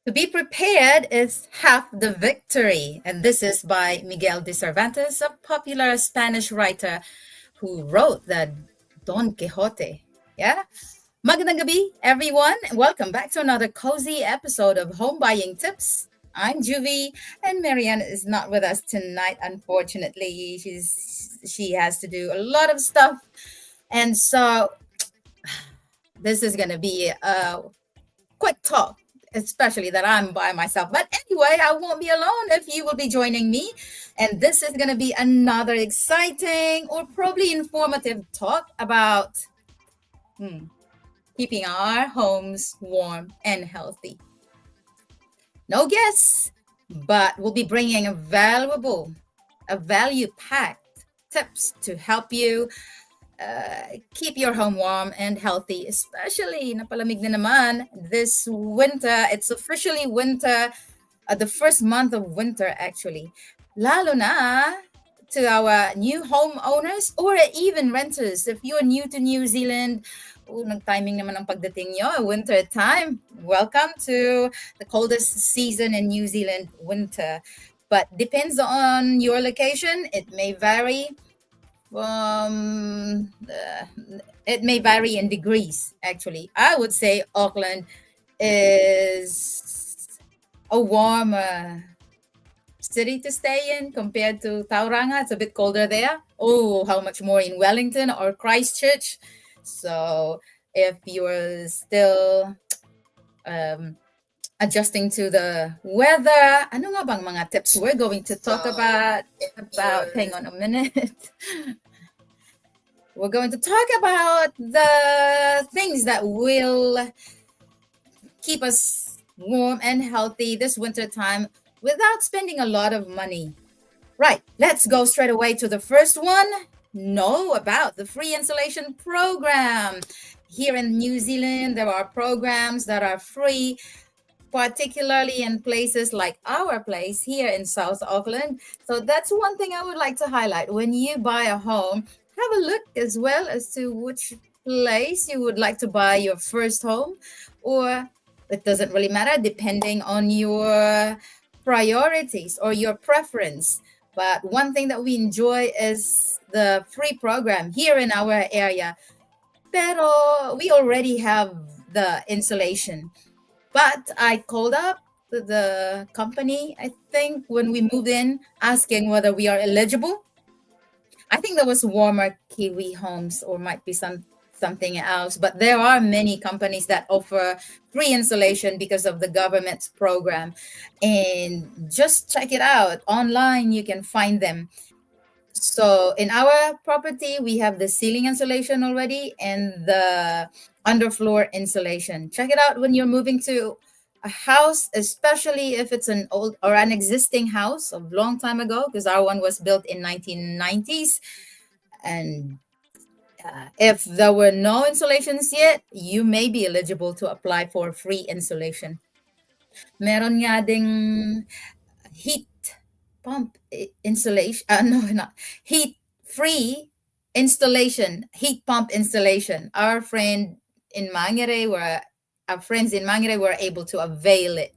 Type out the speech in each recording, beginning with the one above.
To be prepared is half the victory. And this is by Miguel de Cervantes, a popular Spanish writer who wrote the Don Quixote. Yeah? Magandang gabi, everyone. Welcome back to another cozy episode of Home Buying Tips. I'm Juvy, and Maryann is not with us tonight, unfortunately. She has to do a lot of stuff. And so this is gonna be a quick talk, especially that I'm by myself. But anyway, I won't be alone if you will be joining me. And this is going to be another exciting or probably informative talk about keeping our homes warm and healthy. No guess, but we'll be bringing a value packed tips to help you keep your home warm and healthy, especially napalamig na naman this winter. It's officially winter, the first month of winter actually. Lalo na to our new homeowners or even renters. If you're new to New Zealand, nag-timing naman ang pagdating nyo, winter time. Welcome to the coldest season in New Zealand, winter. But depends on your location. It may vary in degrees, actually. I would say Auckland is a warmer city to stay in compared to Tauranga. It's a bit colder there. Oh, how much more in Wellington or Christchurch. So if you're still adjusting to the weather, ano nga bang mga tips we're going to talk about? Hang on a minute. We're going to talk about the things that will keep us warm and healthy this winter time without spending a lot of money. Right, let's go straight away to the first one. Know about the free installation program. Here in New Zealand, there are programs that are free, particularly in places like our place here in South Auckland. So that's one thing I would like to highlight. When you buy a home, have a look as well as to which place you would like to buy your first home, or it doesn't really matter depending on your priorities or your preference. But one thing that we enjoy is the free program here in our area. Pero we already have the installation. But I called up the company, I think, when we moved in, asking whether we are eligible. I think that was Warmer Kiwi Homes or might be something else. But there are many companies that offer free installation because of the government's program. And just check it out. Online, you can find them. So in our property, we have the ceiling insulation already and the underfloor insulation. Check it out when you're moving to a house, especially if it's an old or an existing house of long time ago, because our one was built in 1990s. And if there were no insulations yet, you may be eligible to apply for free insulation. Meron nga ding heat pump installation. No, not heat free installation, heat pump installation. Our friends in Mangere were able to avail it.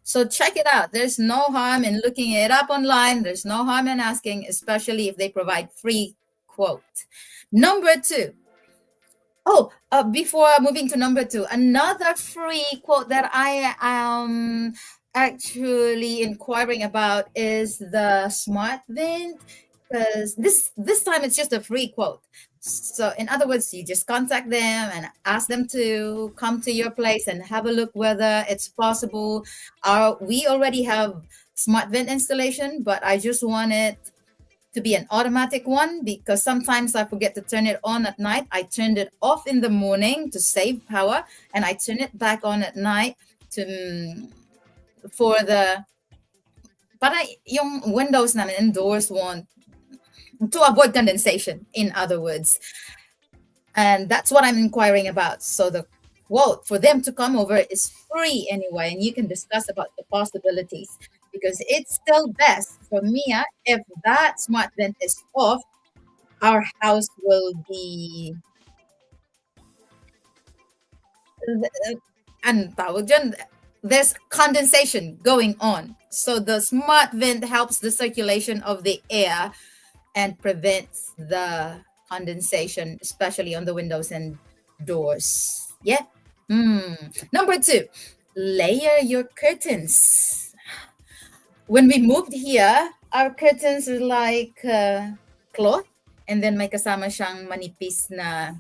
So check it out. There's no harm in looking it up online. There's no harm in asking, especially if they provide free quote. Number two. Oh, before moving to number two, another free quote that I am actually inquiring about is the smart vent, because this time it's just a free quote. So in other words, you just contact them and ask them to come to your place and have a look whether it's possible. We already have smart vent installation, but I just want it to be an automatic one because sometimes I forget to turn it on at night. I turned it off in the morning to save power, and I turn it back on at night for the para yung windows namin and doors won't, to avoid condensation, in other words. And that's what I'm inquiring about. So the quote for them to come over is free anyway, and you can discuss about the possibilities because it's still best for me. If that smart vent is off, our house will be ano tawag dyan? there's condensation going on. So the smart vent helps the circulation of the air and prevents the condensation, especially on the windows and doors. Yeah. Number two, layer your curtains. When we moved here, our curtains are like cloth, and then may kasama siyang manipis na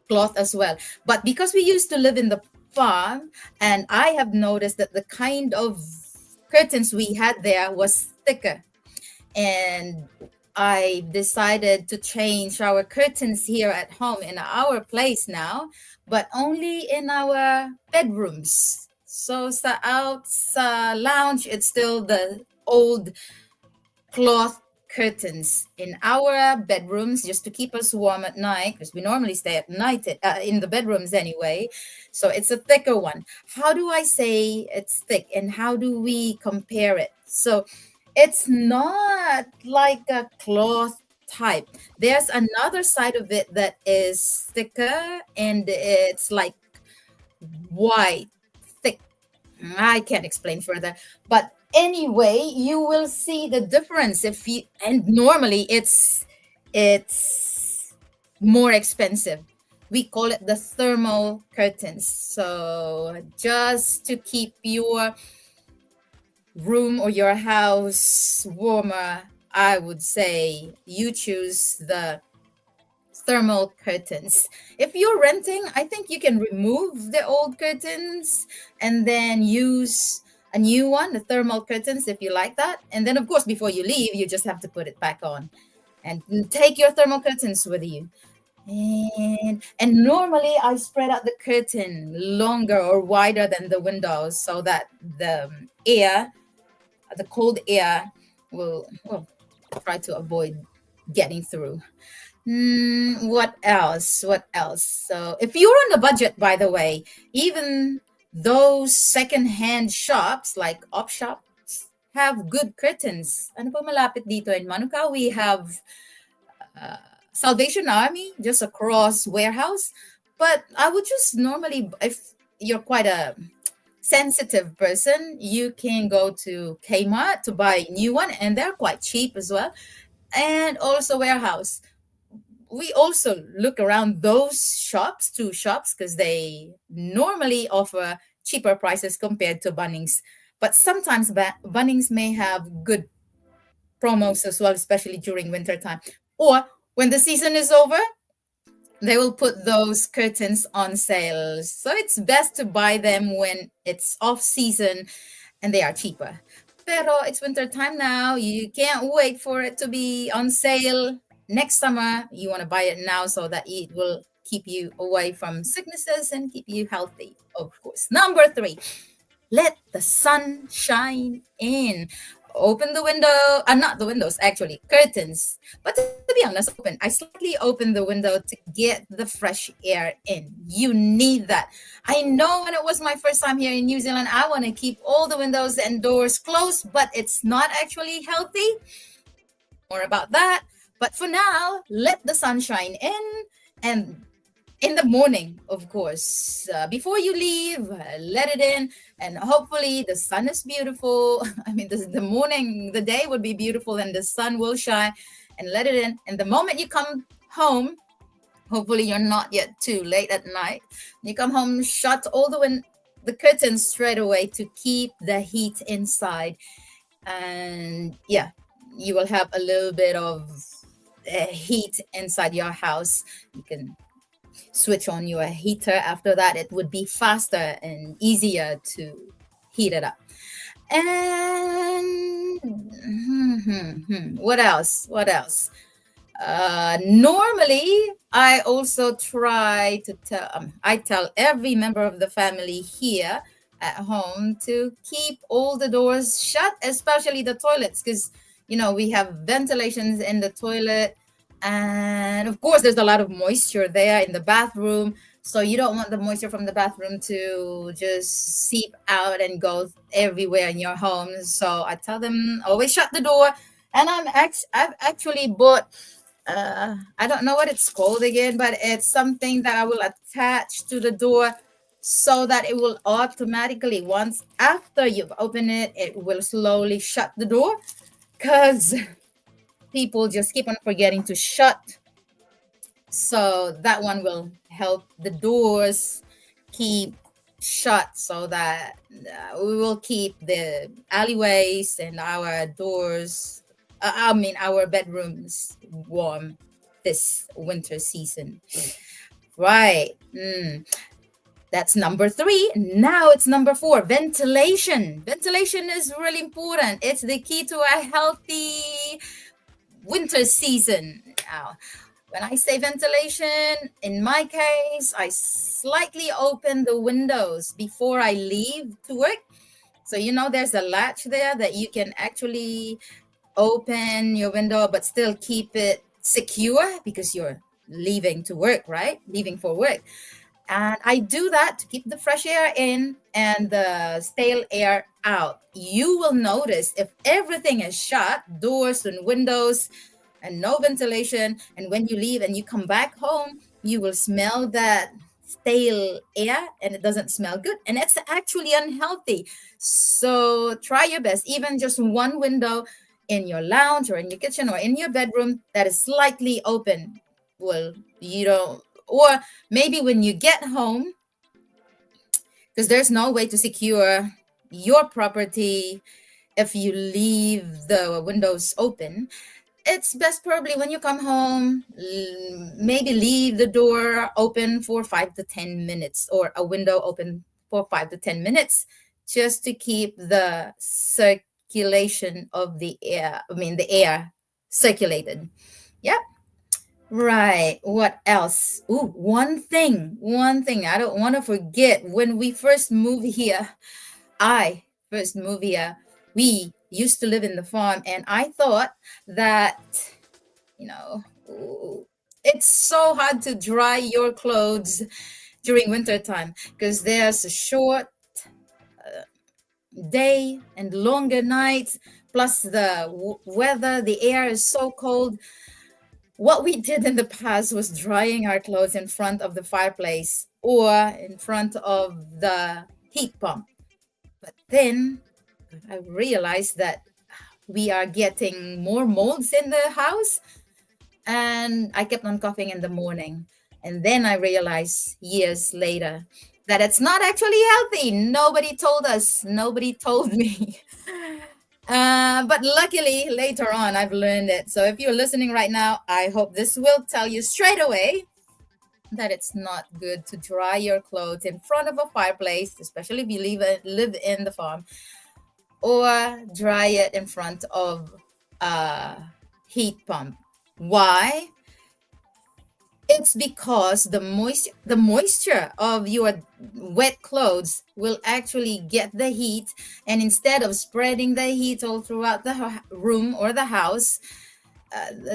cloth as well. But because we used to live in the farm, and I have noticed that the kind of curtains we had there was thicker. And I decided to change our curtains here at home in our place now, but only in our bedrooms. So sa out sa lounge, it's still the old cloth curtains. In our bedrooms, just to keep us warm at night, because we normally stay at night in the bedrooms anyway. So it's a thicker one. How do I say it's thick, and how do we compare it? So it's not like a cloth type. There's another side of it that is thicker, and it's like white, thick. I can't explain further. But anyway, you will see the difference if you, and normally it's more expensive. We call it the thermal curtains. So just to keep your room or your house warmer, I would say you choose the thermal curtains. If you're renting, I think you can remove the old curtains and then use a new one, the thermal curtains, if you like that. And then, of course, before you leave, you just have to put it back on and take your thermal curtains with you. And normally I spread out the curtain longer or wider than the windows so that the cold air will try to avoid getting through. What else? What else? So if you're on a budget, by the way, even those second-hand shops like op shops have good curtains. Ano po malapit dito in Manuka? We have Salvation Army just across warehouse. But I would just normally, if you're quite a sensitive person, you can go to Kmart to buy a new one, and they're quite cheap as well. And also warehouse. We also look around those shops, two shops, because they normally offer cheaper prices compared to Bunnings. But sometimes Bunnings may have good promos as well, especially during winter time. Or when the season is over, they will put those curtains on sale. So it's best to buy them when it's off season and they are cheaper. Pero it's winter time now. You can't wait for it to be on sale next summer. You want to buy it now so that it will keep you away from sicknesses and keep you healthy, of course. Number three, let the sun shine in. Open the window, not the windows, actually, curtains. But to be honest, I slightly open the window to get the fresh air in. You need that. I know when it was my first time here in New Zealand, I want to keep all the windows and doors closed, but it's not actually healthy. More about that. But for now, let the sun shine in, and in the morning, of course, before you leave, let it in, and hopefully the sun is beautiful. I mean, the morning, the day would be beautiful, and the sun will shine, and let it in. And the moment you come home, hopefully you're not yet too late at night. You come home, shut all the curtains straight away to keep the heat inside, and yeah, you will have a little bit of heat inside your house. You can switch on your heater. After that, it would be faster and easier to heat it up. And what else? Normally, I also try to I tell every member of the family here at home to keep all the doors shut, especially the toilets, because we have ventilations in the toilet. And of course, there's a lot of moisture there in the bathroom. So you don't want the moisture from the bathroom to just seep out and go everywhere in your home. So I tell them always shut the door. And I've actually bought, I don't know what it's called again, but it's something that I will attach to the door so that it will automatically, once after you've opened it, it will slowly shut the door, because people just keep on forgetting to shut. So that one will help the doors keep shut, so that we will keep the alleyways and our doors, I mean our bedrooms, warm this winter season. Right. That's number three. Now it's number four, ventilation. Ventilation is really important. It's the key to a healthy winter season. Now, when I say ventilation, in my case, I slightly open the windows before I leave to work. So, there's a latch there that you can actually open your window, but still keep it secure because you're leaving to work, right? Leaving for work. And I do that to keep the fresh air in and the stale air out. You will notice if everything is shut, doors and windows, and no ventilation, and when you leave and you come back home, you will smell that stale air, and it doesn't smell good, and it's actually unhealthy. So try your best, even just one window in your lounge or in your kitchen or in your bedroom that is slightly open. Well, you don't, or maybe when you get home, because there's no way to secure your property if you leave the windows open. It's best probably when you come home, maybe leave the door open for 5 to 10 minutes, or a window open for 5 to 10 minutes, just to keep the circulation of the air, the air circulated. Yeah. Right. What else? Ooh, one thing I don't want to forget. When we first moved here, I first moved here, we used to live in the farm, and I thought that, you know, ooh, it's so hard to dry your clothes during winter time because there's a short day and longer nights, plus the weather, the air is so cold. What we did in the past was drying our clothes in front of the fireplace or in front of the heat pump. But then I realized that we are getting more molds in the house, and I kept on coughing in the morning. And then I realized years later that it's not actually healthy. Nobody told us, nobody told me. But luckily, later on, I've learned it. So if you're listening right now, I hope this will tell you straight away that it's not good to dry your clothes in front of a fireplace, especially if you live in the farm, or dry it in front of a heat pump. Why? It's because the moisture of your wet clothes will actually get the heat, and instead of spreading the heat all throughout the room or the house,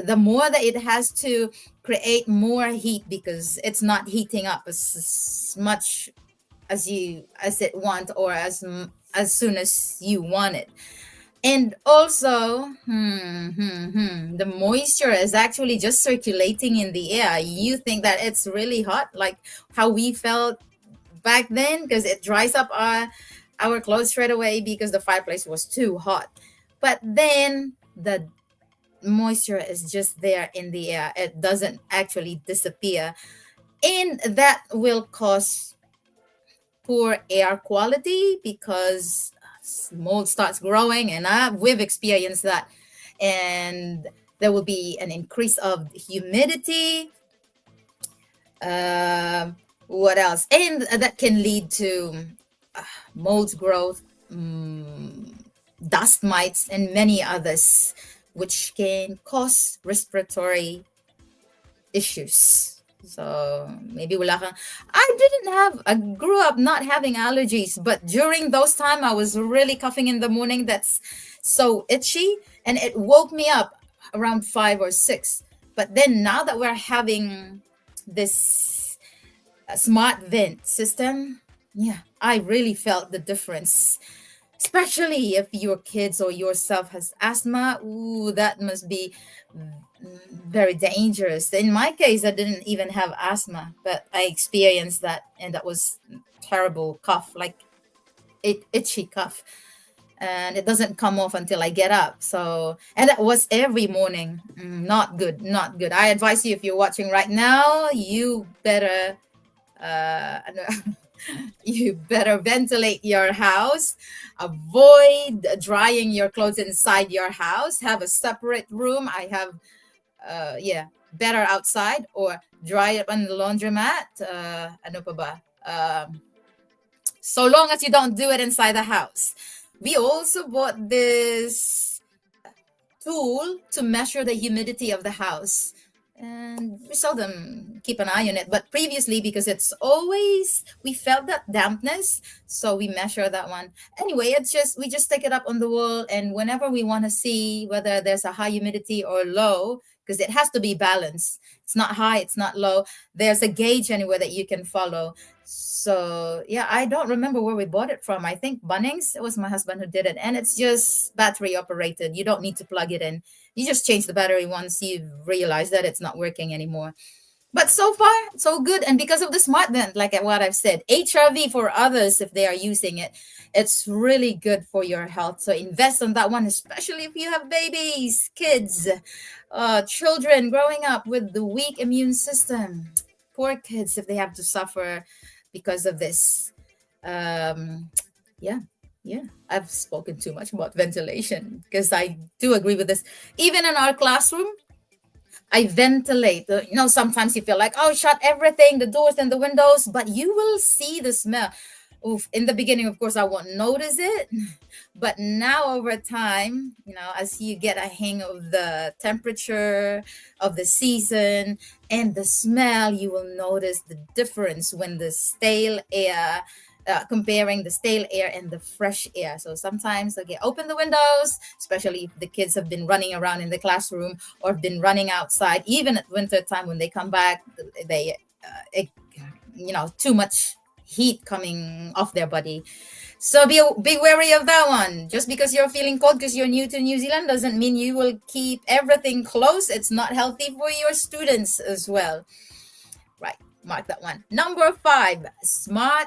the more that it has to create more heat because it's not heating up as much as it want, or as soon as you want it. And also, the moisture is actually just circulating in the air. You think that it's really hot, like how we felt back then, because it dries up our clothes straight away because the fireplace was too hot. But then the moisture is just there in the air. It doesn't actually disappear. And that will cause poor air quality because mold starts growing, and we've experienced that. And there will be an increase of humidity. What else? And that can lead to mold growth, dust mites, and many others, which can cause respiratory issues. So maybe I grew up not having allergies, but during those time I was really coughing in the morning. That's so itchy, and it woke me up around 5 or 6. But then now that we're having this smart vent system, yeah, I really felt the difference. Especially if your kids or yourself has asthma, ooh, that must be very dangerous. In my case, I didn't even have asthma, but I experienced that, and that was terrible cough, like itchy cough, and it doesn't come off until I get up. So, and that was every morning. Not good, not good. I advise you, if you're watching right now, you better uh you better ventilate your house, avoid drying your clothes inside your house, have a separate room. I have yeah, better outside, or dry it on the laundromat. Ano pa ba? So long as you don't do it inside the house. We also bought this tool to measure the humidity of the house. And we seldom keep an eye on it. But previously, because it's always, we felt that dampness. So we measure that one. Anyway, it's just, we just stick it up on the wall. And whenever we want to see whether there's a high humidity or low, because it has to be balanced, it's not high, it's not low. There's a gauge anywhere that you can follow. So yeah, I don't remember where we bought it from. I think Bunnings. It was my husband who did it, and it's just battery operated. You don't need to plug it in. You just change the battery once you realize that it's not working anymore. But so far, so good. And because of the smart vent, like what I've said, HRV for others, if they are using it, it's really good for your health. So invest on that one, especially if you have babies, kids, children growing up with the weak immune system. Poor kids if they have to suffer because of this. Um, yeah, yeah. I've spoken too much about ventilation because I do agree with this. Even in our classroom, I ventilate. Sometimes you feel like, oh, shut everything, the doors and the windows, but you will see the smell. Oof. In the beginning, of course, I won't notice it. But now over time, as you get a hang of the temperature of the season and the smell, you will notice the difference when the stale air, comparing the stale air and the fresh air. So sometimes, okay, open the windows, especially if the kids have been running around in the classroom or been running outside, even at winter time when they come back, they, too much heat coming off their body. So be wary of that one. Just because you're feeling cold because you're new to New Zealand doesn't mean you will keep everything closed. It's not healthy for your students as well. Right, mark that one. Number 5, smart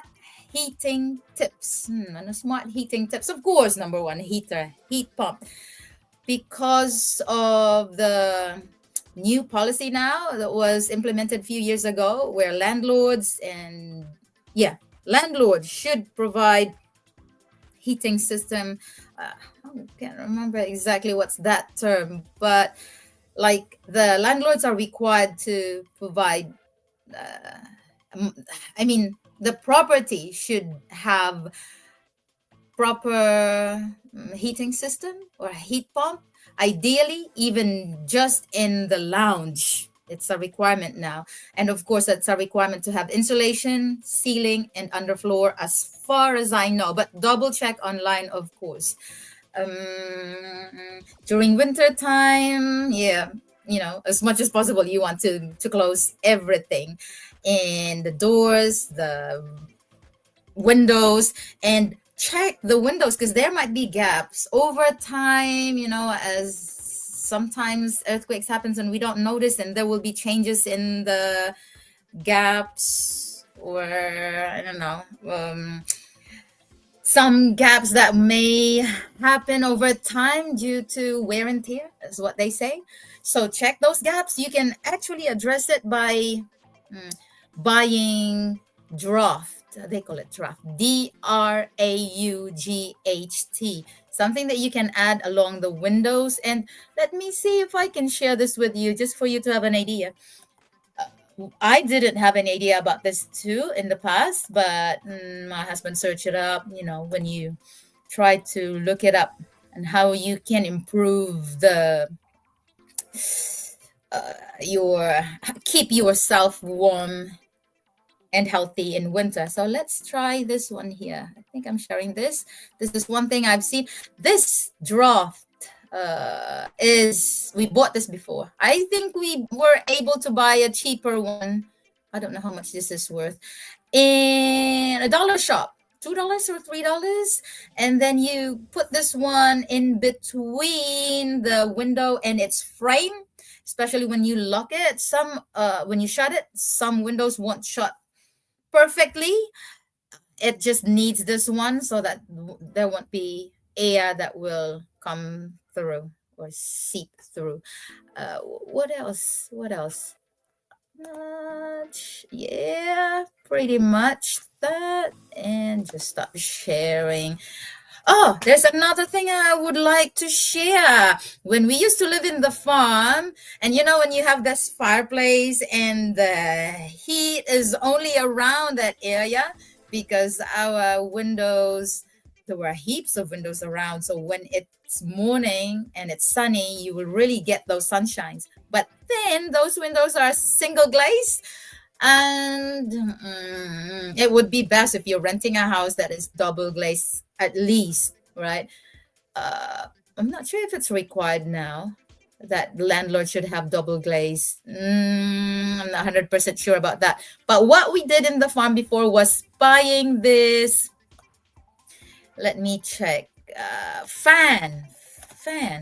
heating tips. Smart heating tips. Of course, number 1, heater, heat pump. Because of the new policy now that was implemented a few years ago, where landlords should provide heating system. I can't remember exactly what's that term, but like the landlords are required to provide, the property should have proper heating system or heat pump, ideally even just in the lounge. It's a requirement now. And of course, it's a requirement to have insulation, ceiling, and underfloor, as far as I know, but double check online, of course. During winter time, as much as possible, you want to close everything, and the doors, the windows, and check the windows because there might be gaps over time, as sometimes earthquakes happens and we don't notice, and there will be changes in the gaps, or I don't know, some gaps that may happen over time due to wear and tear, is what they say. So check those gaps. You can actually address it by buying draft. They call it draft, DRAUGHT, something that you can add along the windows. And let me see if I can share this with you just for you to have an idea. I didn't have an idea about this too in the past, but my husband searched it up. When you try to look it up and how you can improve the keep yourself warm and healthy in winter. So let's try this one here. I think I'm sharing this. This is one thing I've seen. This draft we bought this before. I think we were able to buy a cheaper one. I don't know how much this is worth in a dollar shop, $2 or $3, and then you put this one in between the window and its frame, especially when you lock it. When you shut it, some windows won't shut perfectly. it just needs this one so that there won't be air that will come through or seep through. What else? What else? Much, yeah, pretty much that. And just stop sharing. Oh, there's another thing I would like to share. When we used to live in the farm, and when you have this fireplace and the heat is only around that area because our windows, there were heaps of windows around. So when it's morning and it's sunny, you will really get those sunshines. But then those windows are single glaze, and it would be best if you're renting a house that is double glazed at least, right? Uh, I'm not sure if it's required now that landlord should have double glaze. I'm not 100% sure about that. But what we did in the farm before was buying this, let me check, fan.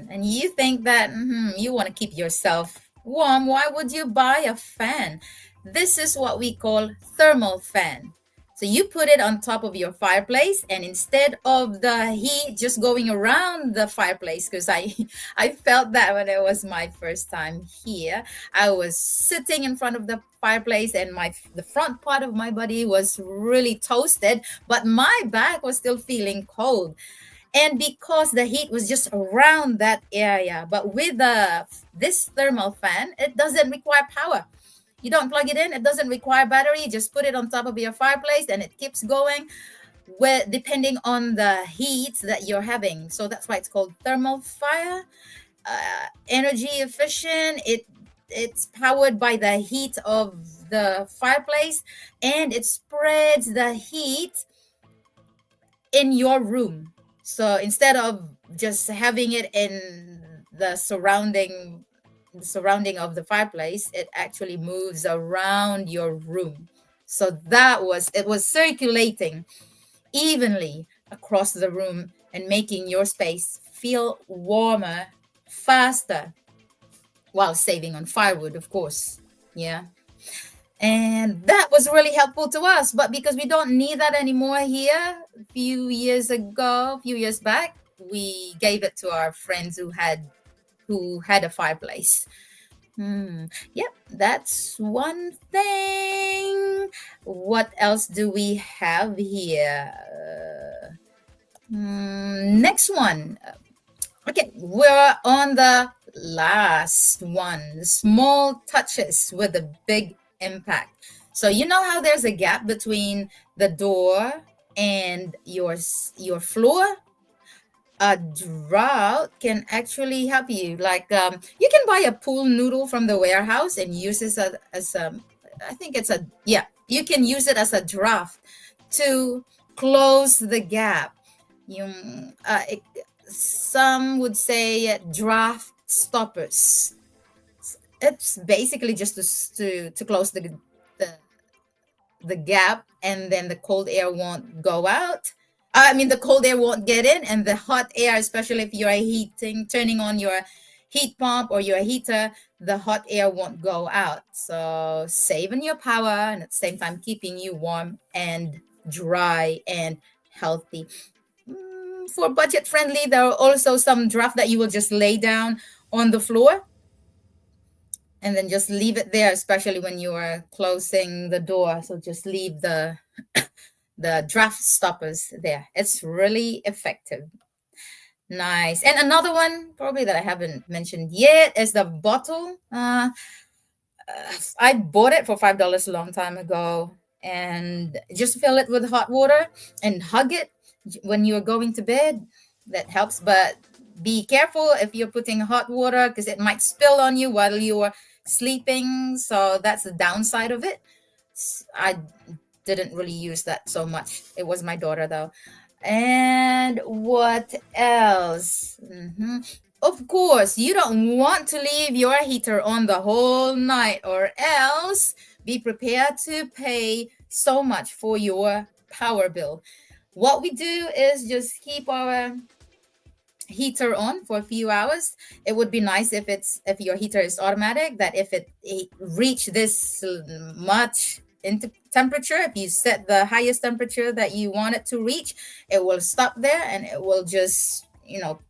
And you think that you want to keep yourself warm. Why would you buy a fan? This is what we call thermal fan. So you put it on top of your fireplace, and instead of the heat just going around the fireplace, because I felt that when it was my first time here, I was sitting in front of the fireplace, and the front part of my body was really toasted, but my back was still feeling cold. And because the heat was just around that area, but with this thermal fan, it doesn't require power. You don't plug it in, it doesn't require battery. You just put it on top of your fireplace and it keeps going depending on the heat that you're having. So that's why it's called thermal fire. Energy efficient. It's powered by the heat of the fireplace, and it spreads the heat in your room. So instead of just having it in the surrounding of the fireplace, it actually moves around your room. So it was circulating evenly across the room and making your space feel warmer faster while saving on firewood, of course. Yeah. And that was really helpful to us. But because we don't need that anymore here, a few years back, we gave it to our friends who had a fireplace. Yep, that's one thing. What else do we have here? Next one. Okay, we're on the last one. Small touches with a big impact. So you know how there's a gap between the door and your floor? A drought can actually help you. Like you can buy a pool noodle from the warehouse and use it as I think it's a, yeah, you can use it as a draft to close the gap. You some would say draft stoppers. It's basically just to close the the gap, and then the cold air won't go out. I mean, the cold air won't get in, and the hot air, especially if you're turning on your heat pump or your heater, the hot air won't go out. So saving your power and at the same time keeping you warm and dry and healthy. For budget friendly, there are also some draft that you will just lay down on the floor and then just leave it there, especially when you are closing the door. So just leave the draft stoppers there. It's really effective. Nice. And another one probably that I haven't mentioned yet is the bottle. I bought it for $5 a long time ago, and just fill it with hot water and hug it when you're going to bed. That helps, but be careful if you're putting hot water because it might spill on you while you're sleeping. So that's the downside of it. I didn't really use that so much. It was my daughter though. And what else? Of course, you don't want to leave your heater on the whole night, or else be prepared to pay so much for your power bill. What we do is just keep our heater on for a few hours. It would be nice if your heater is automatic, that if it reach this much into temperature. If you set the highest temperature that you want it to reach, it will stop there and it will just,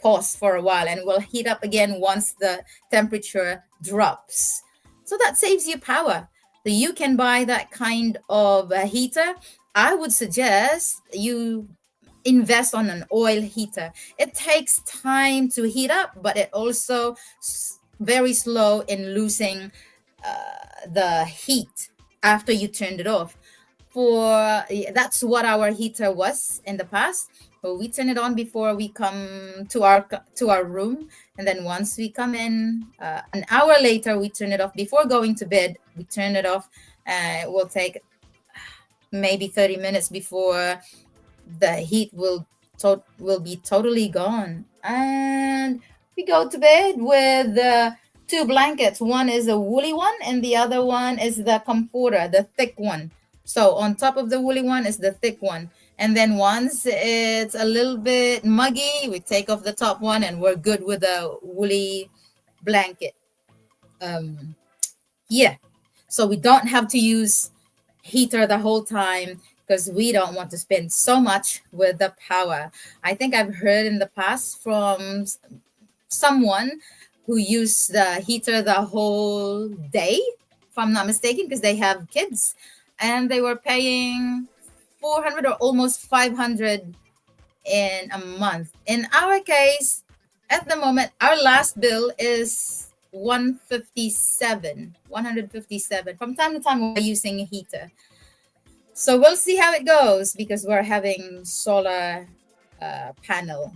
pause for a while and will heat up again once the temperature drops. So that saves you power. So you can buy that kind of heater. I would suggest you invest on an oil heater. It takes time to heat up, but it also very slow in losing the heat after you turned it off. That's what our heater was in the past. So we turn it on before we come to our room, and then once we come in, an hour later we turn it off. Before going to bed, we turn it off. It will take maybe 30 minutes before the heat will be totally gone, and we go to bed with two blankets. One is a woolly one and the other one is the comforter, the thick one. So on top of the woolly one is the thick one, and then once it's a little bit muggy, we take off the top one and we're good with a woolly blanket. Yeah, so we don't have to use heater the whole time because we don't want to spend so much with the power. I think I've heard in the past from someone who used the heater the whole day, if I'm not mistaken, because they have kids, and they were paying 400 or almost 500 in a month. In our case, at the moment, our last bill is 157. From time to time, we're using a heater. So we'll see how it goes because we're having solar panel.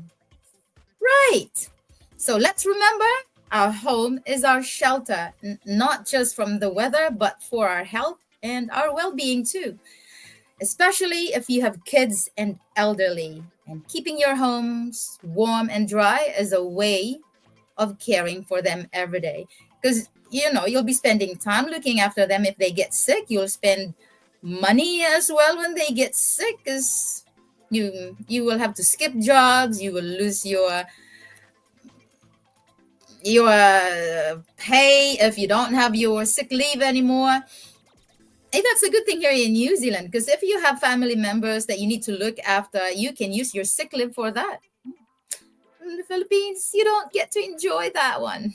Right. So let's remember our home is our shelter, not just from the weather, but for our health and our well-being too. Especially if you have kids and elderly. And keeping your homes warm and dry is a way of caring for them every day. Because, you'll be spending time looking after them. If they get sick, you'll spend money as well when they get sick, because you will have to skip jobs. You will lose your pay if you don't have your sick leave anymore. Hey, that's a good thing here in New Zealand, because if you have family members that you need to look after, you can use your sick leave for that. In the Philippines, you don't get to enjoy that one.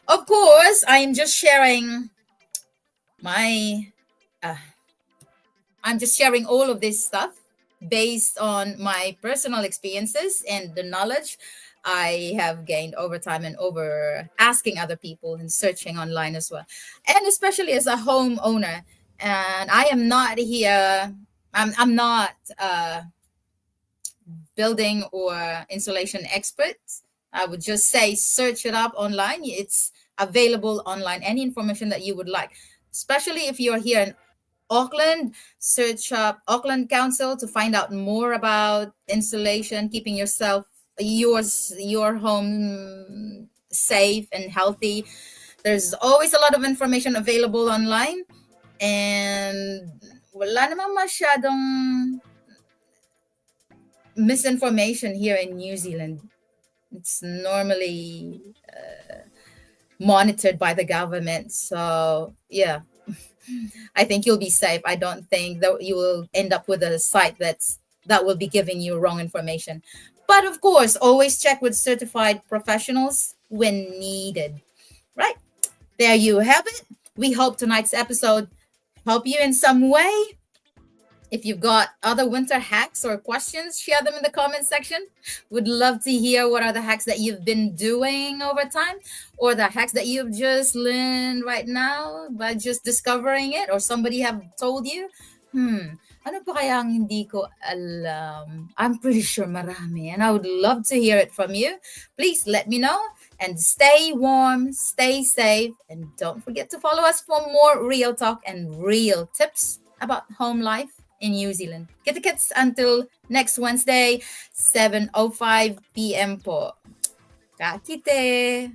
Of course, I'm just sharing my I'm just sharing all of this stuff based on my personal experiences and the knowledge I have gained over time and over asking other people and searching online as well. And especially as a homeowner. And I am not here, I'm not building or insulation expert. I would just say search it up online. It's available online, any information that you would like. Especially if you're here in Auckland, search up Auckland Council to find out more about insulation, keeping your home safe and healthy. There's always a lot of information available online, and wala namang masyadong misinformation here in New Zealand. It's normally monitored by the government. So yeah, I think you'll be safe. I don't think that you will end up with a site that will be giving you wrong information. But of course, always check with certified professionals when needed. Right? There you have it. We hope tonight's episode helped you in some way. If you've got other winter hacks or questions, share them in the comment section. Would love to hear what are the hacks that you've been doing over time, or the hacks that you've just learned right now by just discovering it, or somebody have told you. Ano pa kaya ang hindi ko alam? I'm pretty sure marami, and I would love to hear it from you. Please let me know, and stay warm, stay safe, and don't forget to follow us for more real talk and real tips about home life in New Zealand. Kita-kits until next Wednesday, 7:05 p.m. po. Kakite!